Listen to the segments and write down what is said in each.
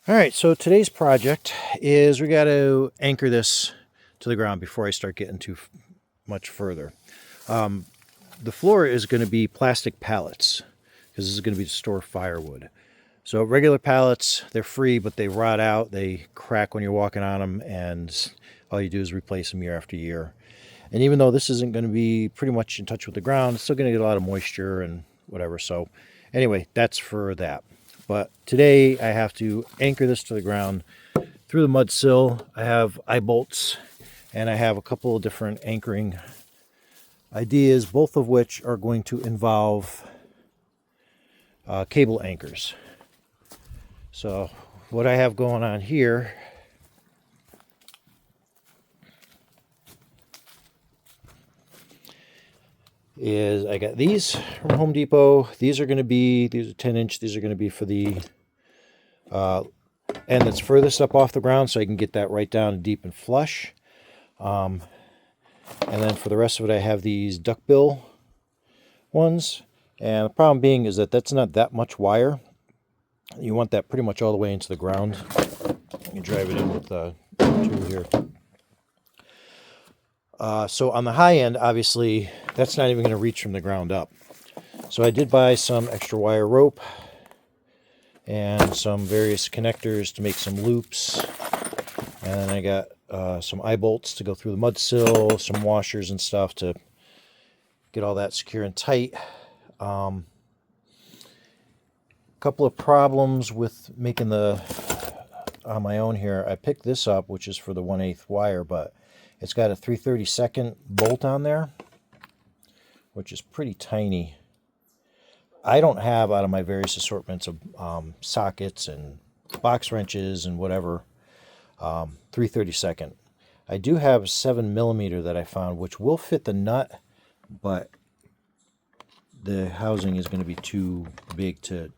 All right, so today's project is we got to anchor this to the ground before I start getting too much further. The floor is going to be plastic pallets because this is going to be to store firewood. So regular pallets, they're free, but they rot out, they crack when you're walking on them, and all you do is replace them year after year. And even though this isn't going to be pretty much in touch with the ground, it's still going to get a lot of moisture and whatever. So anyway, that's for that. But today I have to anchor this to the ground through the mud sill. I have eye bolts and I have a couple of different anchoring ideas, both of which are going to involve cable anchors. So what I have going on here is I got these from Home Depot. These are 10-inch. These are going to be for the end that's furthest up off the ground, so I can get that right down deep and flush. And then for the rest of it, I have these duckbill ones. And the problem being is that that's not that much wire. You want that pretty much all the way into the ground. You can drive it in with a tool here. So on the high end, obviously, that's not even going to reach from the ground up. So I did buy some extra wire rope and some various connectors to make some loops. And then I got some eye bolts to go through the mud sill, some washers and stuff to get all that secure and tight. Couple of problems with making on my own here. I picked this up, which is for the 1/8 wire, but it's got a 3/32 bolt on there, which is pretty tiny. I don't have, out of my various assortments of sockets and box wrenches and whatever, 3/32. I do have 7mm that I found, which will fit the nut, but the housing is going to be too big to,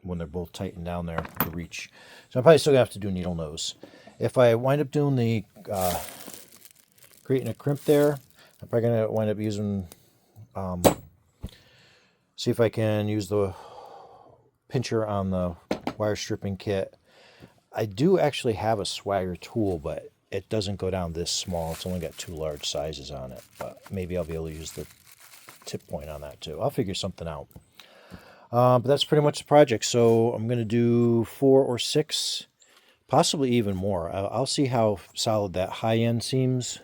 when they're both tightened down there, to reach. So I'm probably still going to have to do needle nose. If I wind up doing the creating a crimp there, I'm probably going to wind up using, see if I can use the pincher on the wire stripping kit. I do actually have a Swagger tool, but it doesn't go down this small. It's only got 2 large sizes on it, but maybe I'll be able to use the tip point on that too. I'll figure something out. But that's pretty much the project. So I'm going to do 4 or 6, possibly even more. I'll see how solid that high end seems.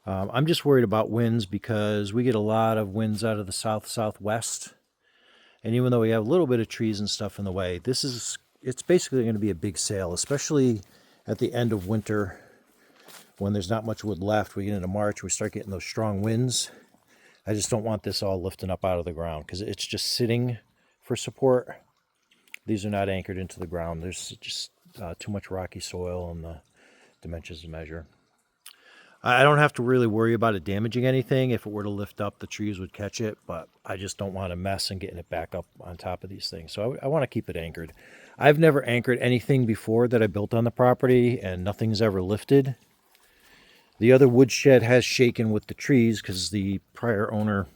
I'm just worried about winds because we get a lot of winds out of the southwest. And even though we have a little bit of trees and stuff in the way, it's basically going to be a big sail, especially at the end of winter when there's not much wood left. We get into March, we start getting those strong winds. I just don't want this all lifting up out of the ground because it's just sitting for support. These are not anchored into the ground. There's just too much rocky soil and the dimensions to measure. I don't have to really worry about it damaging anything. If it were to lift up, the trees would catch it, but I just don't want to mess and getting it back up on top of these things. So I want to keep it anchored. I've never anchored anything before that I built on the property, and nothing's ever lifted. The other woodshed has shaken with the trees because the prior owner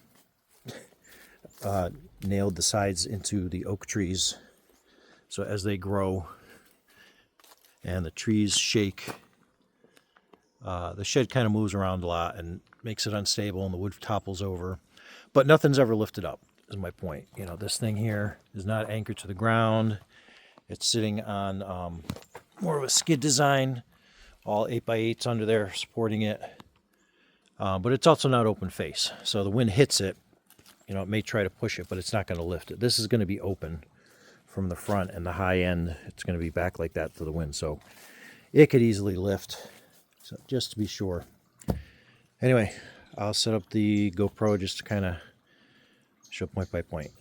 nailed the sides into the oak trees. So as they grow and the trees shake, the shed kind of moves around a lot and makes it unstable, and the wood topples over. But nothing's ever lifted up, is my point. You know, this thing here is not anchored to the ground. It's sitting on more of a skid design, all 8x8s under there supporting it. But it's also not open face. So the wind hits it, you know, it may try to push it, but it's not going to lift it. This is going to be open from the front, and the high end, it's going to be back like that to the wind. So it could easily lift. So just to be sure. Anyway, I'll set up the GoPro just to kind of show point by point.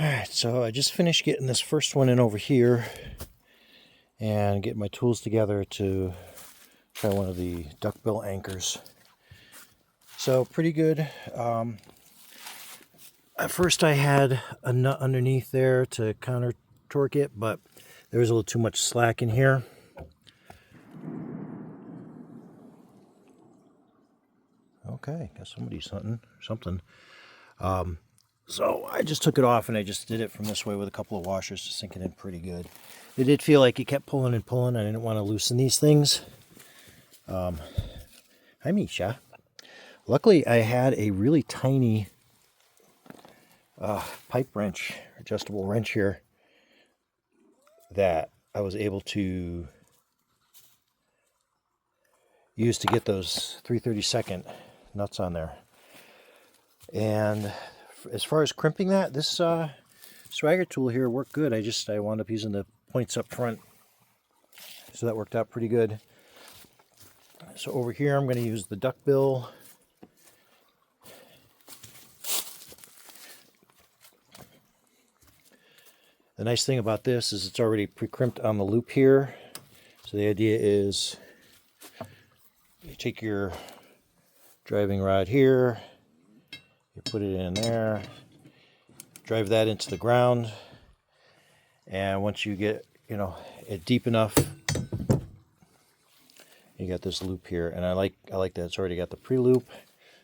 Alright, so I just finished getting this first one in over here and getting my tools together to try one of the duckbill anchors. So pretty good. At first I had a nut underneath there to counter torque it, but there was a little too much slack in here. Okay, got somebody's hunting something. So I just took it off and I just did it from this way with a couple of washers to sink it in pretty good. It did feel like it kept pulling and pulling. I didn't want to loosen these things. Hi, Misha. Luckily, I had a really tiny pipe wrench, adjustable wrench here, that I was able to use to get those 3/32 nuts on there. And as far as crimping that, this swagger tool here worked good. I wound up using the points up front, so that worked out pretty good. So over here I'm going to use the duckbill. The nice thing about this is it's already pre-crimped on the loop here. So the idea is you take your driving rod here, you put it in there, drive that into the ground, and once you get, it deep enough, you got this loop here. And I like that it's already got the pre-loop,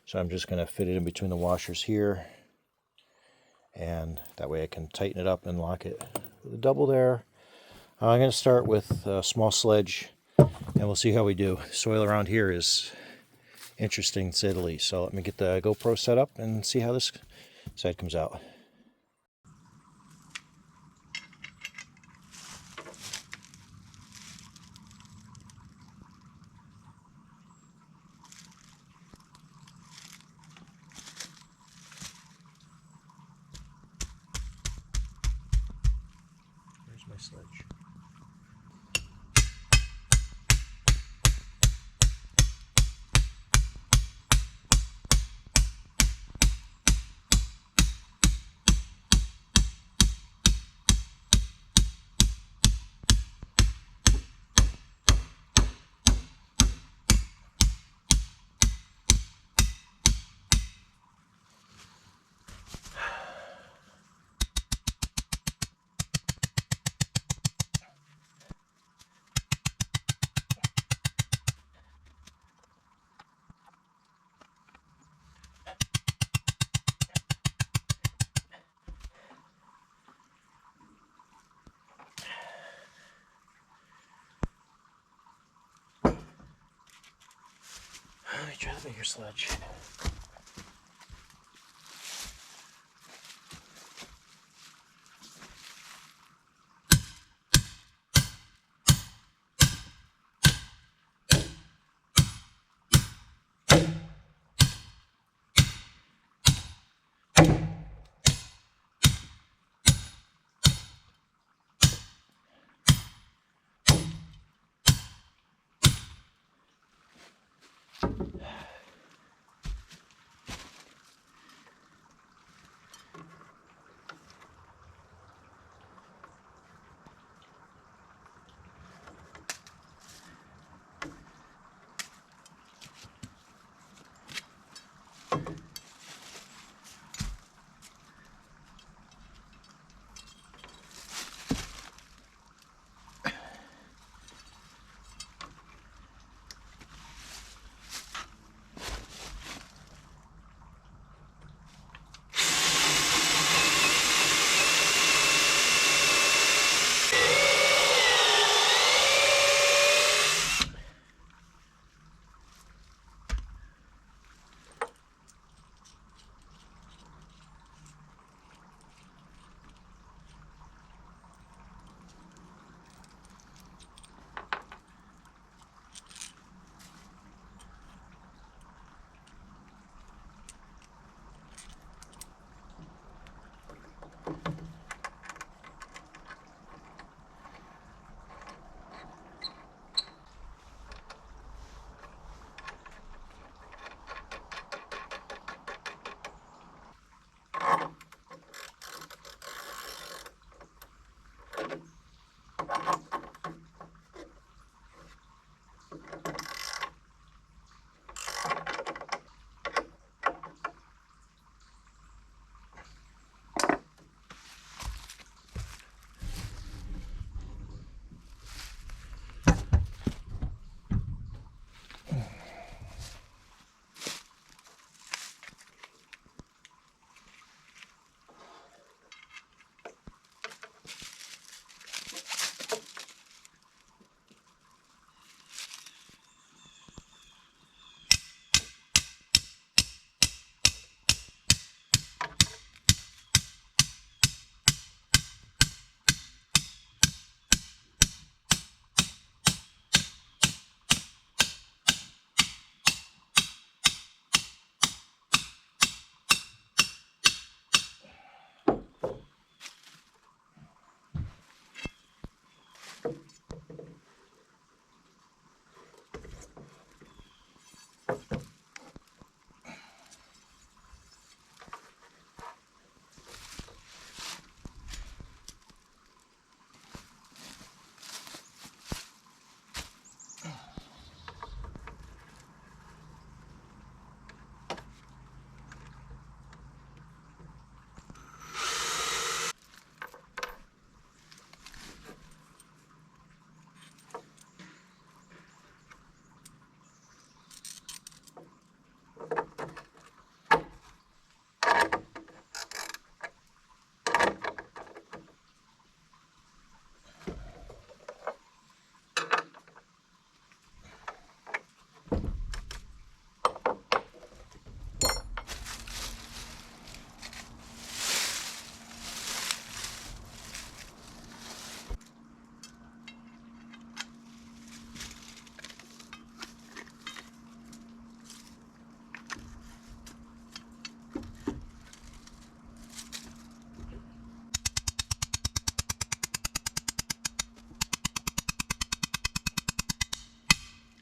so I'm just going to fit it in between the washers here, and that way I can tighten it up and lock it with a double there. I'm going to start with a small sledge, and we'll see how we do. Soil around here is interesting, to say the least. So let me get the GoPro set up and see how this side comes out. Where's my sledge? Let me try the bigger sledge.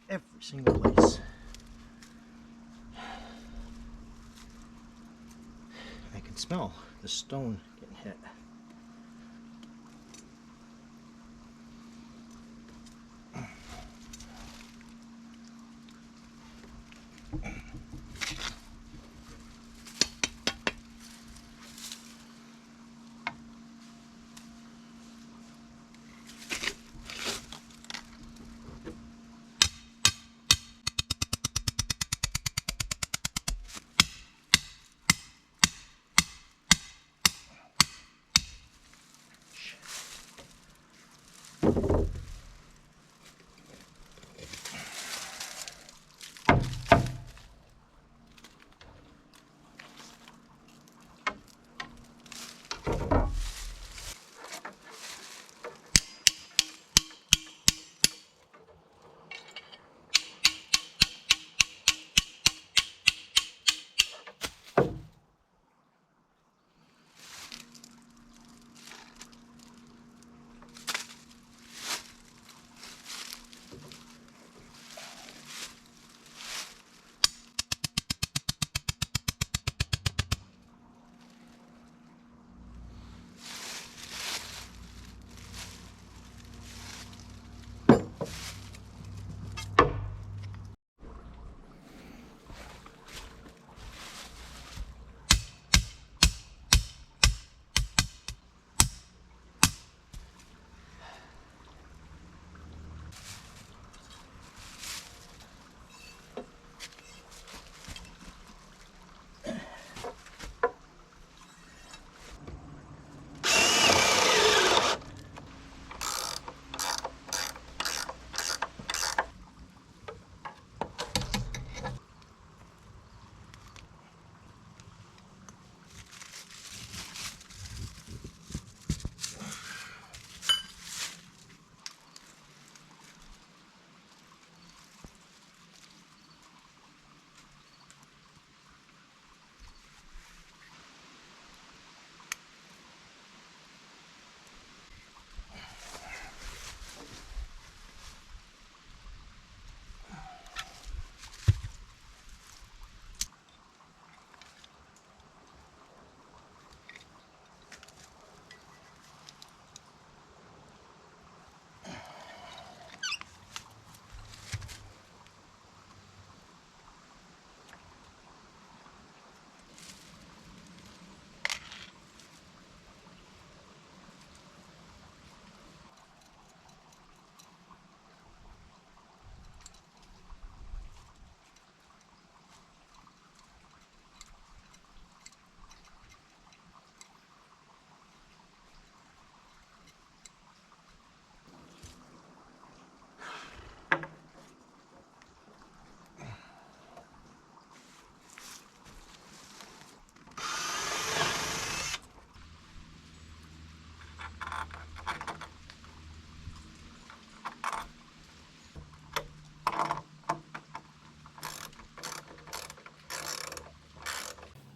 every single place. I can smell the stone getting hit.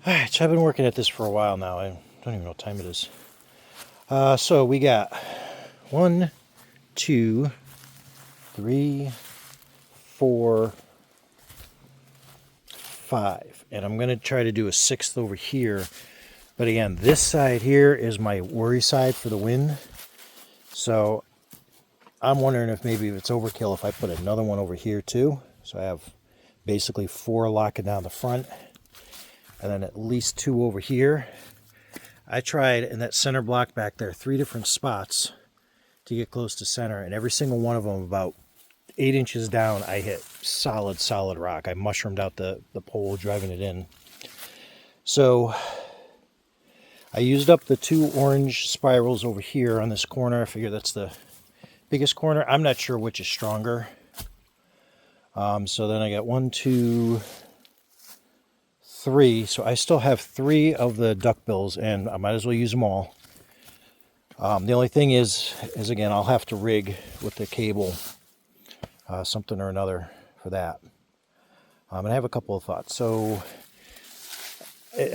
Alright, so I've been working at this for a while now. I don't even know what time it is. So we got 1, 2, 3, 4, 5. And I'm going to try to do a 6th over here. But again, this side here is my worry side for the wind. So I'm wondering if maybe it's overkill if I put another one over here too. So I have basically 4 locking down the front. And then at least 2 over here. I tried in that center block back there 3 different spots to get close to center, and every single one of them about 8 inches down I hit solid rock. I mushroomed out the pole driving it in. So I used up the 2 orange spirals over here on this corner. I figure that's the biggest corner. I'm not sure which is stronger. So then I got 1, 2, 3, so I still have 3 of the duckbills, and I might as well use them all. The only thing is again, I'll have to rig with the cable something or another for that. And I have a couple of thoughts. So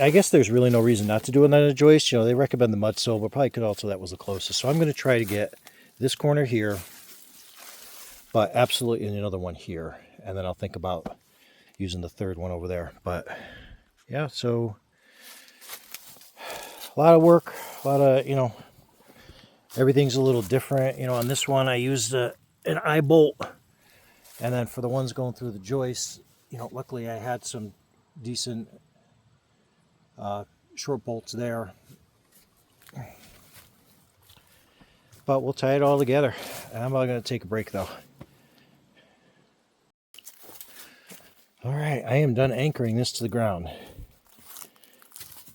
I guess there's really no reason not to do another joist. You know, they recommend the mud sill, but probably could also that was the closest. So I'm going to try to get this corner here, but absolutely another one here. And then I'll think about using the third one over there. But yeah, so a lot of work, a lot of, everything's a little different. On this one I used an eye bolt, and then for the ones going through the joists, luckily I had some decent short bolts there. But we'll tie it all together. I'm going to take a break though. All right, I am done anchoring this to the ground.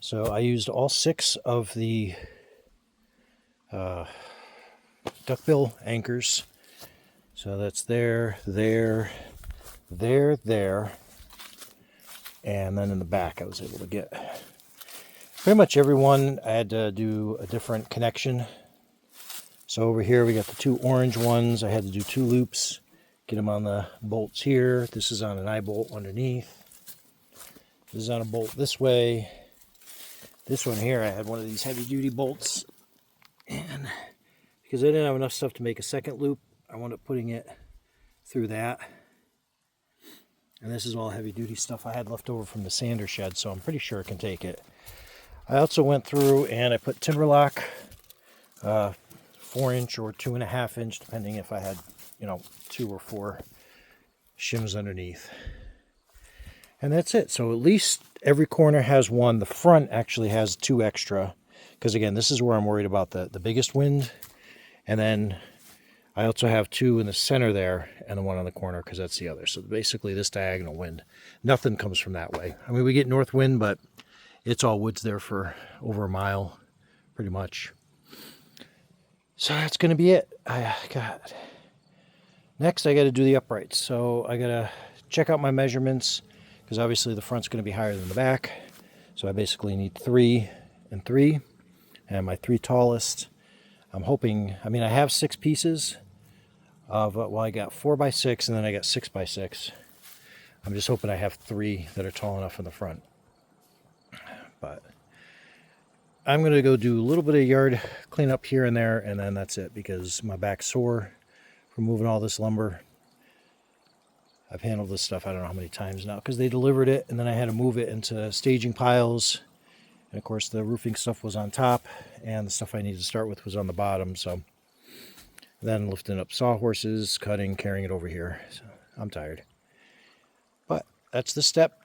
So I used all 6 of the duckbill anchors. So that's there, there, and then in the back I was able to get pretty much every one. I had to do a different connection. So over here we got the 2 orange ones. I had to do 2 loops, get them on the bolts here. This is on an eye bolt underneath. This is on a bolt this way. This one here, I had one of these heavy duty bolts, and because I didn't have enough stuff to make a second loop, I wound up putting it through that. And this is all heavy duty stuff I had left over from the sander shed, so I'm pretty sure it can take it. I also went through and I put Timberlock 4-inch or 2.5-inch, depending if I had 2 or 4 shims underneath. And that's it. So at least every corner has one. The front actually has 2 extra, because again, this is where I'm worried about the biggest wind. And then I also have 2 in the center there and the one on the corner, because that's the other. So basically this diagonal wind, nothing comes from that way. I mean, we get north wind, but it's all woods there for over a mile, pretty much. So that's going to be it. Next I got to do the uprights. So I got to check out my measurements, because obviously the front's going to be higher than the back. So I basically need 3 and 3, and my 3 tallest. I'm hoping, I have 6 pieces of, I got 4x6 and then I got 6x6. I'm just hoping I have 3 that are tall enough in the front. But I'm going to go do a little bit of yard cleanup here and there, and then that's it, because my back's sore from moving all this lumber. I've handled this stuff I don't know how many times now, because they delivered it and then I had to move it into staging piles. And of course the roofing stuff was on top and the stuff I needed to start with was on the bottom. So then lifting up sawhorses, cutting, carrying it over here. So I'm tired. But that's the step.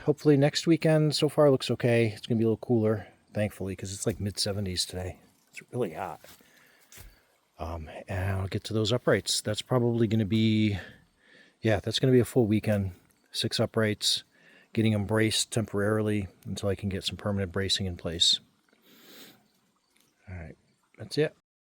Hopefully next weekend, so far looks okay. It's going to be a little cooler, thankfully, because it's like mid-70s today. It's really hot. And I'll get to those uprights. That's probably going to be, that's going to be a full weekend. 6 uprights, getting them braced temporarily until I can get some permanent bracing in place. All right, that's it.